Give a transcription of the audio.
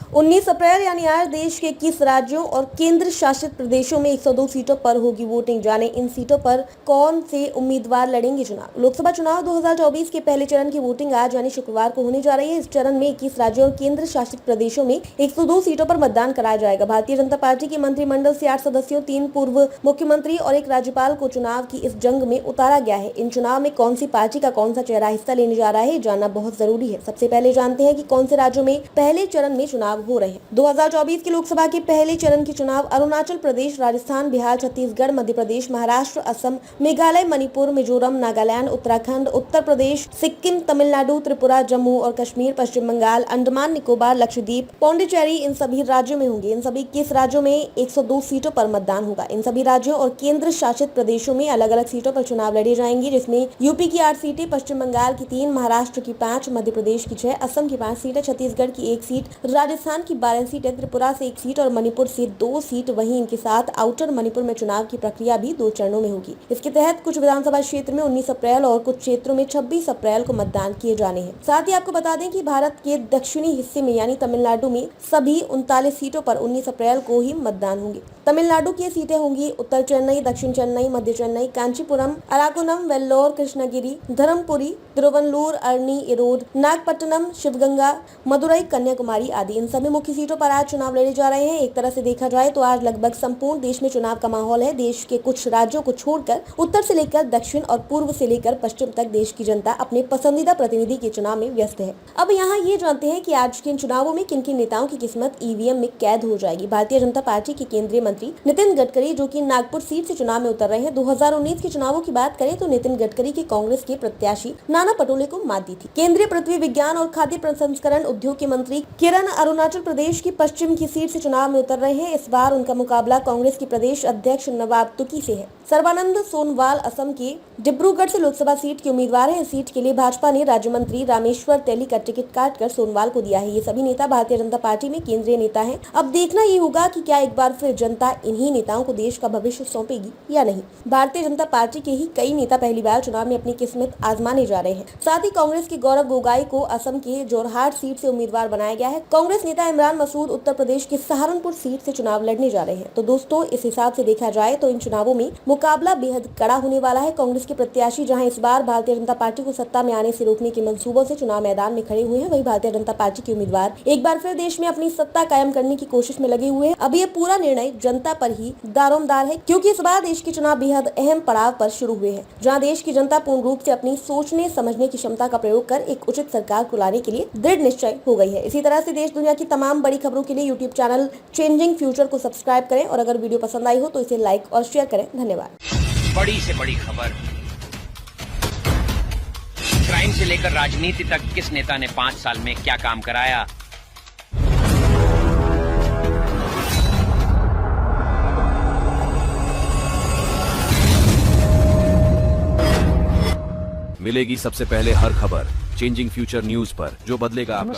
19 अप्रैल यानी आज देश के 21 राज्यों और केंद्र शासित प्रदेशों में 102 सीटों पर होगी वोटिंग। जाने इन सीटों पर कौन से उम्मीदवार लड़ेंगे चुनाव। लोकसभा चुनाव 2024 के पहले चरण की वोटिंग आज यानी शुक्रवार को होने जा रही है। इस चरण में 21 राज्यों और केंद्र शासित प्रदेशों में 102 सीटों पर मतदान कराया जाएगा। भारतीय जनता पार्टी के मंत्रिमंडल से 8 सदस्यों, 3 पूर्व मुख्यमंत्री और 1 राज्यपाल को चुनाव की इस जंग में उतारा गया है। इन चुनाव में कौन सी पार्टी का कौन सा चेहरा हिस्सा लेने जा रहा है, जानना बहुत जरूरी है। सबसे पहले जानते हैं कि कौन से राज्यों में पहले चरण में चुनाव हो रहे हैं। 2024 की लोकसभा के पहले चरण के चुनाव अरुणाचल प्रदेश, राजस्थान, बिहार, छत्तीसगढ़, मध्य प्रदेश, महाराष्ट्र, असम, मेघालय, मणिपुर, मिजोरम, नागालैंड, उत्तराखंड, उत्तर प्रदेश, सिक्किम, तमिलनाडु, त्रिपुरा, जम्मू और कश्मीर, पश्चिम बंगाल, अंडमान निकोबार, लक्षद्वीप, पौंडीचेरी इन सभी राज्यों में होंगे। इन सभी 21 राज्यों में 102 सीटों पर मतदान होगा। इन सभी राज्यों और केंद्र शासित प्रदेशों में अलग अलग सीटों पर चुनाव लड़े जाएंगे, जिसमें यूपी की 8 सीटें, पश्चिम बंगाल की 3, महाराष्ट्र की 5, मध्य प्रदेश की 6, असम की 5 सीटें, छत्तीसगढ़ की 1 सीट, राजस्थान की 12 सीटें, त्रिपुरा से 1 सीट और मणिपुर से 2 सीट। वहीं इनके साथ आउटर मणिपुर में चुनाव की प्रक्रिया भी 2 चरणों में होगी। इसके तहत कुछ विधानसभा क्षेत्र में 19 अप्रैल और कुछ क्षेत्रों में 26 अप्रैल को मतदान किए जाने हैं। साथ ही आपको बता दें कि भारत के दक्षिणी हिस्से में यानी तमिलनाडु में सभी 39 सीटों पर 19 अप्रैल को ही मतदान होंगे। तमिलनाडु की सीटें होंगी उत्तर चेन्नई, दक्षिण चेन्नई, मध्य चेन्नई, कांचीपुरम, अराकुनम, वेल्लोर, कृष्णगिरी, धर्मपुरी, तिरुवल्लुर, अरनी, इरोड, नागपट्टनम, शिवगंगा, मदुरई, कन्याकुमारी आदि इन सभी मुख्य सीटों पर आज चुनाव लड़े जा रहे हैं। एक तरह से देखा जाए तो आज लगभग संपूर्ण देश में चुनाव का माहौल है। देश के कुछ राज्यों को छोड़कर उत्तर से लेकर दक्षिण और पूर्व से लेकर पश्चिम तक देश की जनता अपने पसंदीदा प्रतिनिधि के चुनाव में व्यस्त है। अब यहाँ ये जानते हैं कि आज के इन चुनावों में किन किन नेताओं की किस्मत ईवीएम में कैद हो जाएगी। भारतीय जनता पार्टी के केंद्रीय मंत्री नितिन गडकरी, जो कि नागपुर सीट से चुनाव में उतर रहे हैं। 2019 के चुनावों की बात करें तो नितिन गडकरी की कांग्रेस के प्रत्याशी नाना पटोले को मात दी थी। केंद्रीय पृथ्वी विज्ञान और खाद्य प्रसंस्करण उद्योग के मंत्री किरण अरुणाचल प्रदेश की पश्चिम की सीट से चुनाव में उतर रहे हैं। इस बार उनका मुकाबला कांग्रेस के प्रदेश अध्यक्ष नवाब तुकी से है। सर्बानंद सोनोवाल असम के डिब्रूगढ़ से लोकसभा सीट के उम्मीदवार हैं। इस सीट के लिए भाजपा ने राज्य मंत्री रामेश्वर तेली का टिकट काटकर सोनोवाल को दिया है। ये सभी नेता भारतीय जनता पार्टी में केंद्रीय नेता हैं। अब देखना ये होगा कि क्या एक बार फिर जनता इन्हीं नेताओं को देश का भविष्य सौंपेगी या नहीं। भारतीय जनता पार्टी के ही कई नेता पहली बार चुनाव में अपनी किस्मत आजमाने जा रहे हैं। साथ ही कांग्रेस के गौरव गोगाई को असम के जोरहाट सीट से उम्मीदवार बनाया गया है। कांग्रेस नेता इमरान मसूद उत्तर प्रदेश के सहारनपुर सीट से चुनाव लड़ने जा रहे हैं। तो दोस्तों, इस हिसाब से देखा जाए तो इन चुनावों में मुकाबला बेहद कड़ा होने वाला है। कांग्रेस के प्रत्याशी जहां इस बार भारतीय जनता पार्टी को सत्ता में आने से रोकने के मंसूबों से चुनाव मैदान में खड़े हुए हैं, वहीं भारतीय जनता पार्टी के उम्मीदवार एक बार फिर देश में अपनी सत्ता कायम करने की कोशिश में लगे हुए हैं। अब ये पूरा निर्णय जनता पर ही दारोमदार है, क्योंकि इस बार देश के चुनाव बेहद अहम पड़ाव पर शुरू हुए हैं, जहां देश की जनता पूर्ण रूप से अपनी सोचने समझने की क्षमता का प्रयोग कर एक उचित सरकार को लाने के लिए दृढ़ निश्चय हो गई है। इसी तरह से देश दुनिया की तमाम बड़ी खबरों के लिए यूट्यूब चैनल चेंजिंग फ्यूचर को सब्सक्राइब करें और अगर वीडियो पसंद आई हो तो इसे लाइक और शेयर करें। धन्यवाद। बड़ी से बड़ी खबर, क्राइम से लेकर राजनीति तक किस नेता ने 5 साल में क्या काम कराया। मिलेगी सबसे पहले हर खबर चेंजिंग फ्यूचर न्यूज पर, जो बदलेगा आपका